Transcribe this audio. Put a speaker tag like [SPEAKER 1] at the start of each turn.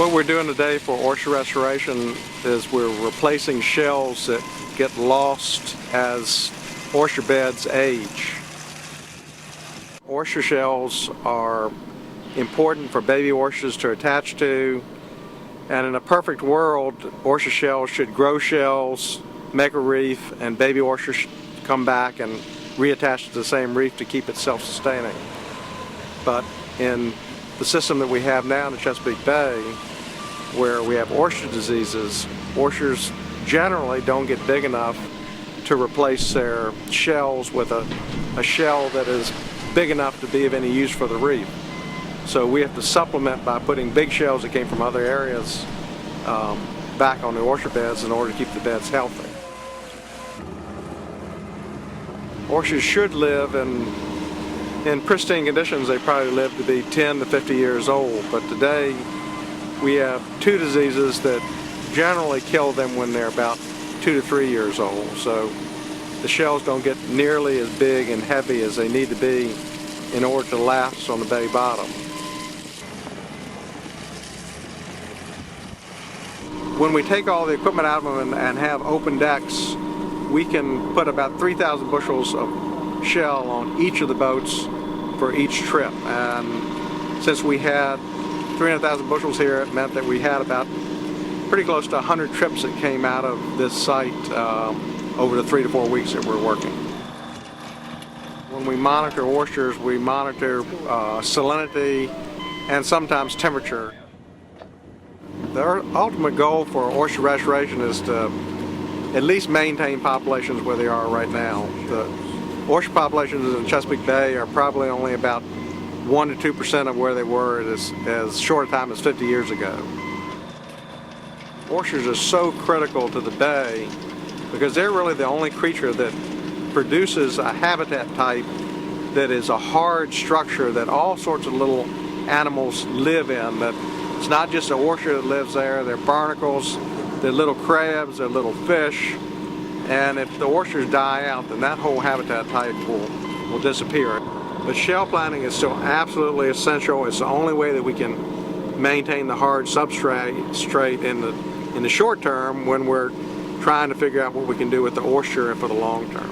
[SPEAKER 1] What we're doing today for oyster restoration is we're replacing shells that get lost as oyster beds age. Oyster shells are important for baby oysters to attach to, and in a perfect world, oyster shells should grow shells, make a reef, and baby oysters come back and reattach to the same reef to keep it self-sustaining. But in the system that we have now in the Chesapeake Bay, where we have oyster diseases, oysters generally don't get big enough to replace their shells with a shell that is big enough to be of any use for the reef. So we have to supplement by putting big shells that came from other areas back on the oyster beds in order to keep the beds healthy. Oysters should live in pristine conditions. They probably live to be 10 to 50 years old, but today we have two diseases that generally kill them when they're about 2 to 3 years old. So the shells don't get nearly as big and heavy as they need to be in order to last on the bay bottom. When we take all the equipment out of them and have open decks, we can put about 3,000 bushels of shell on each of the boats for each trip. And since we had 300,000 bushels here, it meant that we had about pretty close to 100 trips that came out of this site over the 3 to 4 weeks that we're working. When we monitor oysters, we monitor salinity and sometimes temperature. The ultimate goal for oyster restoration is to at least maintain populations where they are right now. The oyster populations in Chesapeake Bay are probably only about 1 to 2% of where they were as short a time as 50 years ago. Oysters are so critical to the bay because they're really the only creature that produces a habitat type that is a hard structure that all sorts of little animals live in. That it's not just an oyster that lives there, they're barnacles, they're little crabs, they're little fish, and if the oysters die out, then that whole habitat type will disappear. But shell planting is still absolutely essential. It's the only way that we can maintain the hard substrate in the short term when we're trying to figure out what we can do with the oyster for the long term.